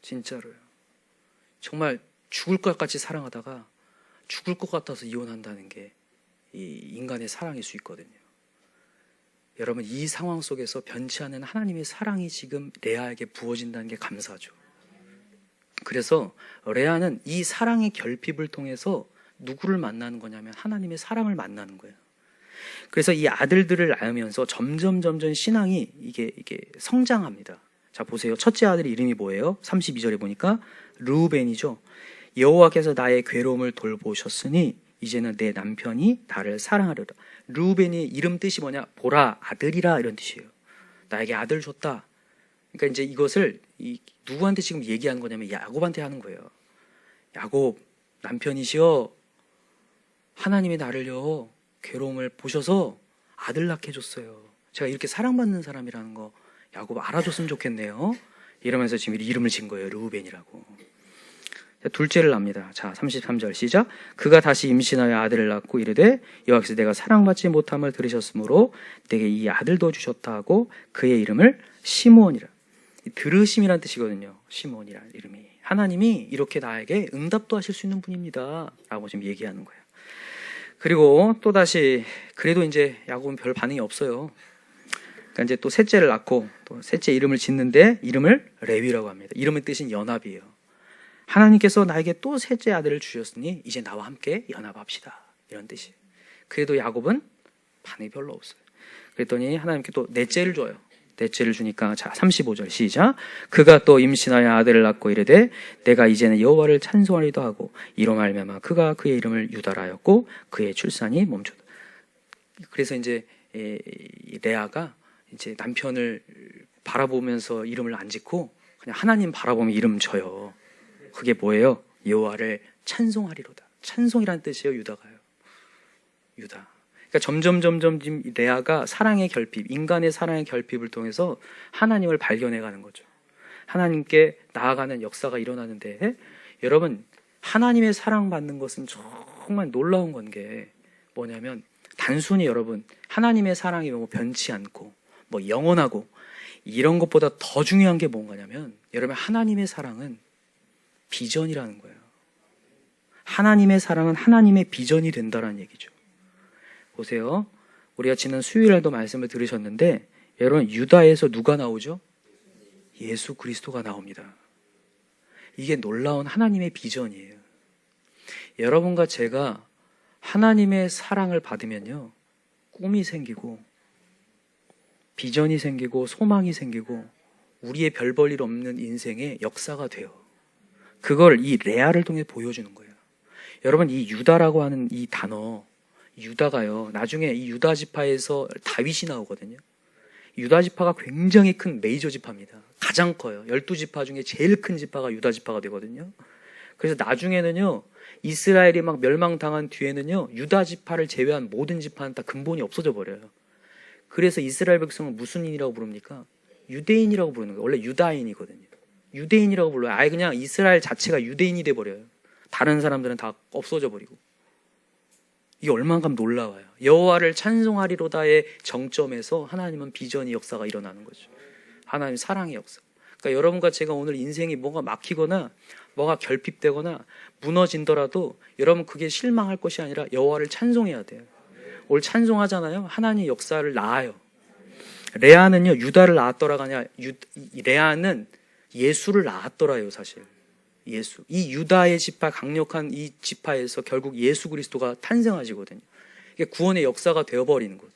진짜로요. 정말 죽을 것 같이 사랑하다가 죽을 것 같아서 이혼한다는 게 이 인간의 사랑일 수 있거든요. 여러분, 이 상황 속에서 변치 않는 하나님의 사랑이 지금 레아에게 부어진다는 게 감사하죠. 그래서 레아는 이 사랑의 결핍을 통해서 누구를 만나는 거냐면 하나님의 사랑을 만나는 거예요. 그래서 이 아들들을 낳으면서 점점 신앙이 이게 성장합니다. 자, 보세요. 첫째 아들 이름이 뭐예요? 32절에 보니까 르우벤이죠. 여호와께서 나의 괴로움을 돌보셨으니 이제는 내 남편이 나를 사랑하려다. 르우벤이 이름 뜻이 뭐냐? 보라, 아들이라, 이런 뜻이에요. 나에게 아들 줬다. 그러니까 이제 이것을 누구한테 지금 얘기하는 거냐면 야곱한테 하는 거예요. 야곱, 남편이시여, 하나님이 나를요 괴로움을 보셔서 아들 낳게 해줬어요. 제가 이렇게 사랑받는 사람이라는 거 야곱 알아줬으면 좋겠네요. 이러면서 지금 이름을 진 거예요. 르우벤이라고. 둘째를 낳습니다. 자, 33절 시작. 그가 다시 임신하여 아들을 낳고 이르되 여호와께서 내가 사랑받지 못함을 들으셨으므로 내게 이 아들도 주셨다 하고 그의 이름을 시므온이라. 들으심이란 뜻이거든요. 시므온이라는 이름이. 하나님이 이렇게 나에게 응답도 하실 수 있는 분입니다. 라고 지금 얘기하는 거예요. 그리고 또다시 그래도 이제 야곱은 별 반응이 없어요. 그러니까 이제 또 셋째를 낳고 또 셋째 이름을 짓는데 이름을 레위라고 합니다. 이름의 뜻은 연합이에요. 하나님께서 나에게 또 셋째 아들을 주셨으니 이제 나와 함께 연합합시다. 이런 뜻이에요. 그래도 야곱은 반응이 별로 없어요. 그랬더니 하나님께 또 넷째를 줘요. 넷째를 주니까 자 35절 시작. 그가 또 임신하여 아들을 낳고 이르되 내가 이제는 여호와를 찬송하리도 하고 이로 말미암아 그가 그의 이름을 유다라 하였고 그의 출산이 멈췄다. 그래서 이제 레아가 이제 남편을 바라보면서 이름을 안 짓고 그냥 하나님 바라보면 이름 져요. 그게 뭐예요? 여호와를 찬송하리로다. 찬송이란 뜻이에요. 유다가요. 유다. 그러니까 점점 레아가 사랑의 결핍, 인간의 사랑의 결핍을 통해서 하나님을 발견해가는 거죠. 하나님께 나아가는 역사가 일어나는데 여러분, 하나님의 사랑받는 것은 정말 놀라운 건 게 뭐냐면 단순히 여러분 하나님의 사랑이 뭐 변치 않고 뭐 영원하고 이런 것보다 더 중요한 게 뭔가냐면 여러분 하나님의 사랑은 비전이라는 거예요. 하나님의 사랑은 하나님의 비전이 된다는 얘기죠. 보세요. 우리가 지난 수요일에도 말씀을 들으셨는데 여러분 유다에서 누가 나오죠? 예수 그리스도가 나옵니다. 이게 놀라운 하나님의 비전이에요. 여러분과 제가 하나님의 사랑을 받으면요 꿈이 생기고 비전이 생기고 소망이 생기고 우리의 별 볼 일 없는 인생의 역사가 돼요. 그걸 이 레아를 통해 보여주는 거예요. 여러분 이 유다라고 하는 이 단어 유다가요 나중에 이 유다 지파에서 다윗이 나오거든요. 유다 지파가 굉장히 큰 메이저 지파입니다. 가장 커요. 12지파 중에 제일 큰 지파가 유다 지파가 되거든요. 그래서 나중에는요 이스라엘이 막 멸망당한 뒤에는요 유다 지파를 제외한 모든 지파는 다 근본이 없어져 버려요. 그래서 이스라엘 백성은 무슨 인이라고 부릅니까? 유대인이라고 부르는 거예요. 원래 유다인이거든요. 유대인이라고 불러요. 아예 그냥 이스라엘 자체가 유대인이 돼버려요. 다른 사람들은 다 없어져 버리고. 이게 얼마나 놀라워요. 여호와를 찬송하리로다의 정점에서 하나님은 비전의 역사가 일어나는 거죠. 하나님 사랑의 역사. 그러니까 여러분과 제가 오늘 인생이 뭔가 막히거나 뭐가 결핍되거나 무너진더라도 여러분 그게 실망할 것이 아니라 여호와를 찬송해야 돼요. 오늘 찬송하잖아요. 하나님의 역사를 낳아요. 레아는요 유다를 낳았더라가 아니라 레아는 예수를 낳았더라요. 사실 예수. 이 유다의 지파 강력한 이 지파에서 결국 예수 그리스도가 탄생하시거든요. 이게 구원의 역사가 되어버리는 것.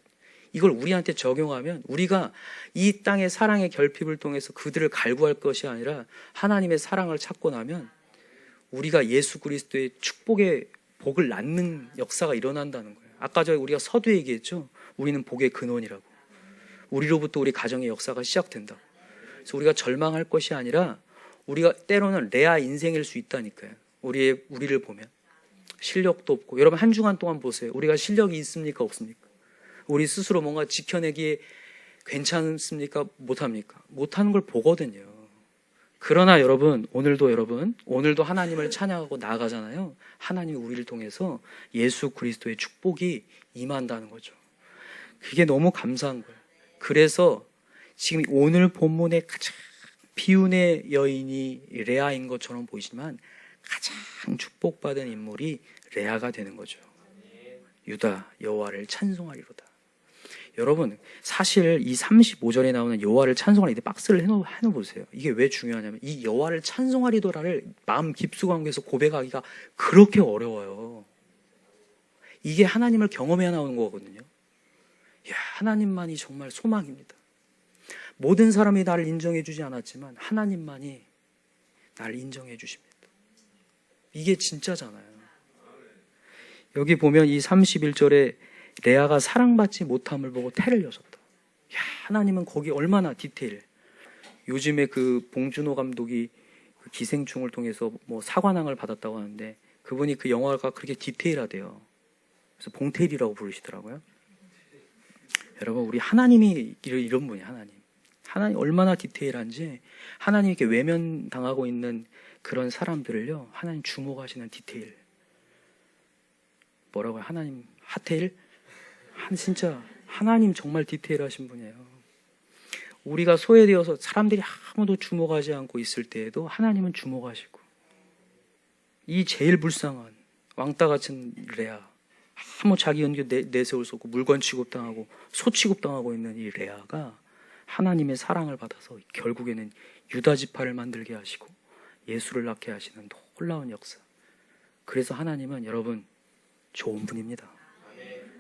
이걸 우리한테 적용하면 우리가 이 땅의 사랑의 결핍을 통해서 그들을 갈구할 것이 아니라 하나님의 사랑을 찾고 나면 우리가 예수 그리스도의 축복의 복을 낳는 역사가 일어난다는 거예요. 아까 전에 우리가 서두 얘기했죠. 우리는 복의 근원이라고. 우리로부터 우리 가정의 역사가 시작된다고. 그래서 우리가 절망할 것이 아니라 우리가 때로는 레아 인생일 수 있다니까요. 우리를 보면 실력도 없고 여러분 한 주간 동안 보세요. 우리가 실력이 있습니까 없습니까? 우리 스스로 뭔가 지켜내기에 괜찮습니까 못합니까? 못하는 걸 보거든요. 그러나 여러분, 오늘도 하나님을 찬양하고 나아가잖아요. 하나님이 우리를 통해서 예수 그리스도의 축복이 임한다는 거죠. 그게 너무 감사한 거예요. 그래서 지금 오늘 본문의 가장 비운의 여인이 레아인 것처럼 보이지만 가장 축복받은 인물이 레아가 되는 거죠. 유다 여호와를 찬송하리로다. 여러분, 사실 이 35절에 나오는 여호와를 찬송하리, 이 박스를 해놓으세요. 이게 왜 중요하냐면 이 여호와를 찬송하리도라를 마음 깊숙함에서 고백하기가 그렇게 어려워요. 이게 하나님을 경험해야 나오는 거거든요. 야, 하나님만이 정말 소망입니다. 모든 사람이 나를 인정해 주지 않았지만 하나님만이 나를 인정해 주십니다. 이게 진짜잖아요. 여기 보면 이 31절에 레아가 사랑받지 못함을 보고 태를 여셨다. 야, 하나님은 거기 얼마나 디테일. 요즘에 그 봉준호 감독이 그 기생충을 통해서 뭐 사관왕을 받았다고 하는데 그분이 그 영화가 그렇게 디테일하대요. 그래서 봉태일이라고 부르시더라고요. 여러분, 우리 하나님이 이런 분이에요. 하나님 얼마나 디테일한지, 하나님 이렇게 외면당하고 있는 그런 사람들을요, 하나님 주목하시는 디테일. 뭐라고요? 하나님 핫테일? 진짜 하나님 정말 디테일하신 분이에요. 우리가 소외되어서 사람들이 아무도 주목하지 않고 있을 때에도 하나님은 주목하시고, 이 제일 불쌍한 왕따 같은 레아, 아무 자기 연기 내세울 수 없고 물건 취급당하고 소 취급당하고 있는 이 레아가 하나님의 사랑을 받아서 결국에는 유다 지파를 만들게 하시고 예수를 낳게 하시는 놀라운 역사. 그래서 하나님은 여러분 좋은 분입니다.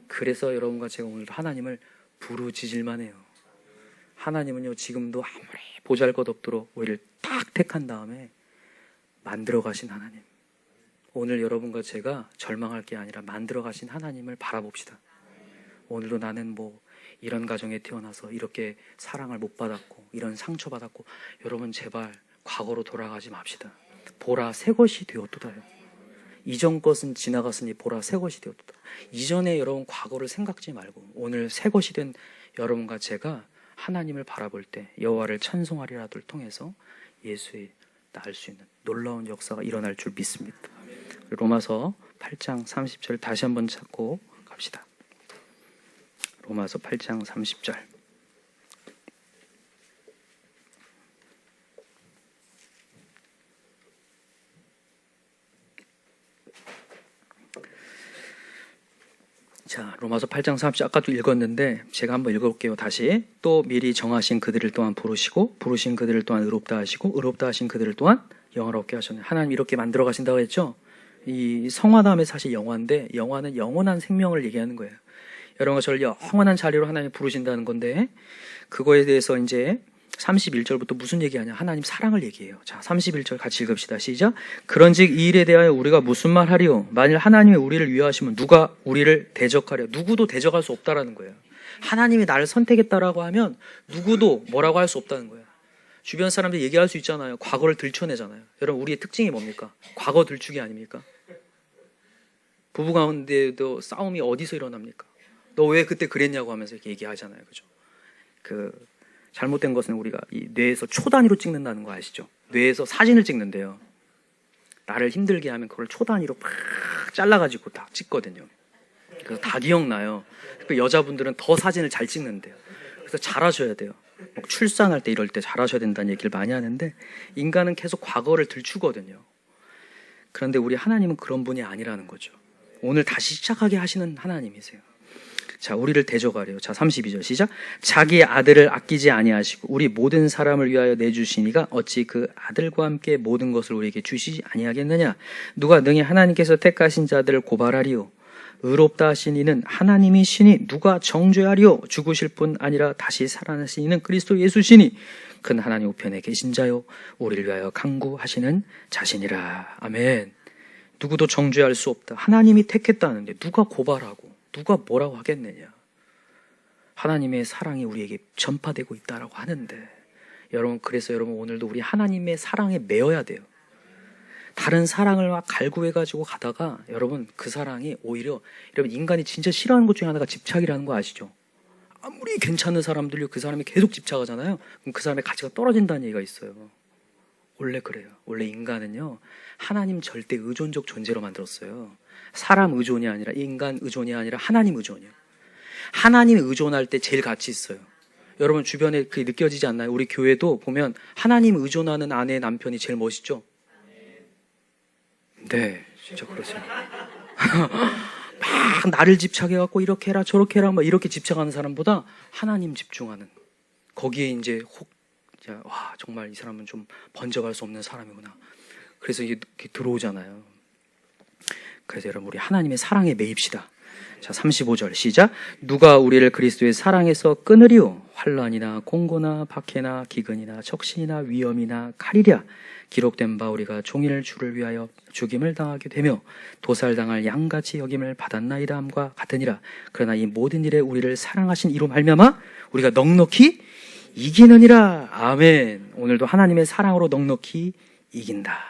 그래서 여러분과 제가 오늘 하나님을 부르짖을만 해요. 하나님은요, 지금도 아무리 보잘것없도록 우리를 딱 택한 다음에 만들어 가신 하나님. 오늘 여러분과 제가 절망할 게 아니라 만들어 가신 하나님을 바라봅시다. 오늘도 나는 뭐 이런 가정에 태어나서 이렇게 사랑을 못 받았고 이런 상처받았고, 여러분 제발 과거로 돌아가지 맙시다. 보라 새 것이 되었도다요. 이전 것은 지나갔으니 보라 새 것이 되었도다. 이전에 여러분 과거를 생각지 말고 오늘 새 것이 된 여러분과 제가 하나님을 바라볼 때 여호와를 찬송하리라를 통해서 예수의 낳을 수 있는 놀라운 역사가 일어날 줄 믿습니다. 로마서 8장 30절 다시 한번 찾고 갑시다. 로마서 8장 30절. 자, 로마서 8장 30절 아까도 읽었는데 제가 한번 읽어볼게요. 다시. 또 미리 정하신 그들을 또한 부르시고 부르신 그들을 또한 의롭다 하시고 의롭다 하신 그들을 또한 영화롭게 하셨네. 하나님 이렇게 만들어 가신다고 했죠. 이 성화다음에 사실 영화인데 영화는 영원한 생명을 얘기하는 거예요. 여러분과 저를 영원한 자리로 하나님 부르신다는 건데, 그거에 대해서 이제 31절부터 무슨 얘기하냐? 하나님 사랑을 얘기해요. 자, 31절 같이 읽읍시다. 시작. 그런즉 이 일에 대하여 우리가 무슨 말 하리요? 만일 하나님이 우리를 위하시면 누가 우리를 대적하려? 누구도 대적할 수 없다라는 거예요. 하나님이 나를 선택했다라고 하면 누구도 뭐라고 할 수 없다는 거예요. 주변 사람들 얘기할 수 있잖아요. 과거를 들춰내잖아요. 여러분, 우리의 특징이 뭡니까? 과거 들추기 아닙니까? 부부 가운데도 싸움이 어디서 일어납니까? 너 왜 그때 그랬냐고 하면서 이렇게 얘기하잖아요. 그죠? 잘못된 것은 우리가 이 뇌에서 초 단위로 찍는다는 거 아시죠? 뇌에서 사진을 찍는데요. 나를 힘들게 하면 그걸 초 단위로 팍 잘라가지고 다 찍거든요. 그래서 다 기억나요. 그 여자분들은 더 사진을 잘 찍는데요. 그래서 잘하셔야 돼요. 출산할 때 이럴 때 잘하셔야 된다는 얘기를 많이 하는데, 인간은 계속 과거를 들추거든요. 그런데 우리 하나님은 그런 분이 아니라는 거죠. 오늘 다시 시작하게 하시는 하나님이세요. 자, 우리를 대적하래요. 자, 32절 시작. 자기 아들을 아끼지 아니하시고 우리 모든 사람을 위하여 내주시니가 어찌 그 아들과 함께 모든 것을 우리에게 주시지 아니하겠느냐? 누가 능히 하나님께서 택하신 자들을 고발하리요? 의롭다 하신 이는 하나님이시니 누가 정죄하리요? 죽으실 뿐 아니라 다시 살아나신 이는 그리스도 예수시니 큰 하나님 우편에 계신 자요 우리를 위하여 간구하시는 자신이라. 아멘. 누구도 정죄할 수 없다. 하나님이 택했다는데 누가 고발하고 누가 뭐라고 하겠느냐. 하나님의 사랑이 우리에게 전파되고 있다라고 하는데, 여러분, 그래서 여러분 오늘도 우리 하나님의 사랑에 매여야 돼요. 다른 사랑을 막 갈구해가지고 가다가 여러분 그 사랑이 오히려, 여러분 인간이 진짜 싫어하는 것 중에 하나가 집착이라는 거 아시죠? 아무리 괜찮은 사람들요 그 사람이 계속 집착하잖아요. 그럼 그 사람의 가치가 떨어진다는 얘기가 있어요. 원래 그래요. 원래 인간은요, 하나님 절대 의존적 존재로 만들었어요. 사람 의존이 아니라, 인간 의존이 아니라 하나님 의존이에요. 하나님 의존할 때 제일 가치 있어요. 여러분 주변에 그게 느껴지지 않나요? 우리 교회도 보면 하나님 의존하는 아내, 남편이 제일 멋있죠? 네, 진짜 그렇습니다. 막 나를 집착해갖고 이렇게 해라 저렇게 해라 막 이렇게 집착하는 사람보다 하나님 집중하는, 거기에 이제 와, 정말 이 사람은 좀 번져갈 수 없는 사람이구나. 그래서 이게 들어오잖아요. 그래서 여러분 우리 하나님의 사랑에 매입시다. 자, 35절 시작. 누가 우리를 그리스도의 사랑에서 끊으리요? 환난이나 공고나 박해나 기근이나 적신이나 위험이나 칼이랴. 기록된 바 우리가 종일 주를 위하여 죽임을 당하게 되며 도살당할 양같이 여김을 받았나이다 함과 같으니라. 그러나 이 모든 일에 우리를 사랑하신 이로 말미암아 우리가 넉넉히 이기느니라. 아멘. 오늘도 하나님의 사랑으로 넉넉히 이긴다.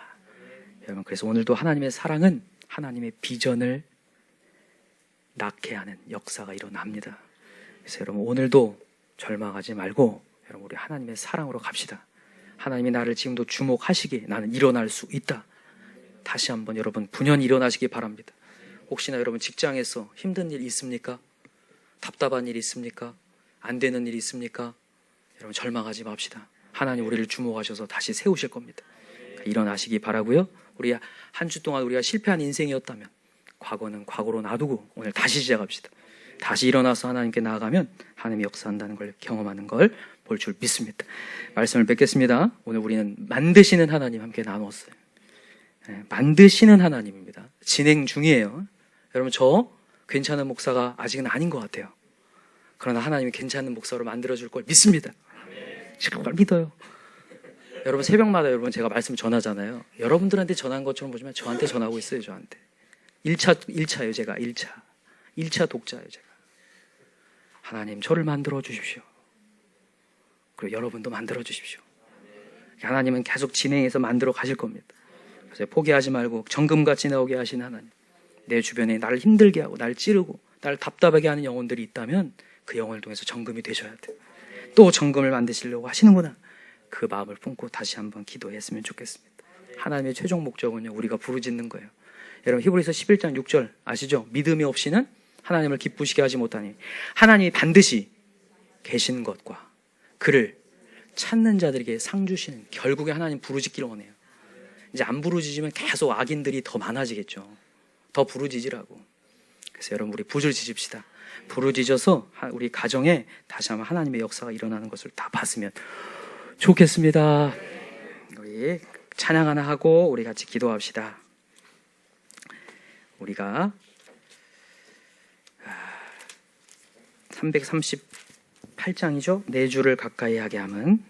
여러분, 그래서 오늘도 하나님의 사랑은 하나님의 비전을 낳게 하는 역사가 일어납니다. 그래서 여러분 오늘도 절망하지 말고 여러분 우리 하나님의 사랑으로 갑시다. 하나님이 나를 지금도 주목하시기에 나는 일어날 수 있다. 다시 한번 여러분 분연히 일어나시기 바랍니다. 혹시나 여러분 직장에서 힘든 일 있습니까? 답답한 일 있습니까? 안 되는 일 있습니까? 여러분 절망하지 맙시다. 하나님 우리를 주목하셔서 다시 세우실 겁니다. 일어나시기 바라고요. 우리 한 주 동안 우리가 실패한 인생이었다면 과거는 과거로 놔두고 오늘 다시 시작합시다. 다시 일어나서 하나님께 나아가면 하나님이 역사한다는 걸 경험하는 걸 볼 줄 믿습니다. 말씀을 뵙겠습니다. 오늘 우리는 만드시는 하나님 함께 나누었어요. 만드시는 하나님입니다. 진행 중이에요. 여러분 저 괜찮은 목사가 아직은 아닌 것 같아요. 그러나 하나님이 괜찮은 목사로 만들어줄 걸 믿습니다. 정말 믿어요. 여러분 새벽마다 여러분 제가 말씀 전하잖아요. 여러분들한테 전한 것처럼 보지만 저한테 전하고 있어요. 저한테 1차예요. 제가 1차 독자예요. 제가. 하나님 저를 만들어 주십시오. 그리고 여러분도 만들어 주십시오. 하나님은 계속 진행해서 만들어 가실 겁니다. 그래서 포기하지 말고 정금같이 나오게 하신 하나님, 내 주변에 나를 힘들게 하고 나를 찌르고 나를 답답하게 하는 영혼들이 있다면 그 영혼을 통해서 정금이 되셔야 돼요. 또 정금을 만드시려고 하시는구나. 그 마음을 품고 다시 한번 기도했으면 좋겠습니다. 하나님의 최종 목적은요, 우리가 부르짖는 거예요. 여러분 히브리서 11장 6절 아시죠? 믿음이 없이는 하나님을 기쁘시게 하지 못하니 하나님이 반드시 계신 것과 그를 찾는 자들에게 상 주시는, 결국에 하나님 부르짖기를 원해요. 이제 안 부르짖으면 계속 악인들이 더 많아지겠죠. 더 부르짖으라고. 그래서 여러분 우리 부르짖읍시다. 부르짖어서 우리 가정에 다시 한번 하나님의 역사가 일어나는 것을 다 봤으면 좋겠습니다. 우리 찬양 하나 하고 우리 같이 기도합시다. 우리가 338장이죠. 내 주를 가까이 하게 함은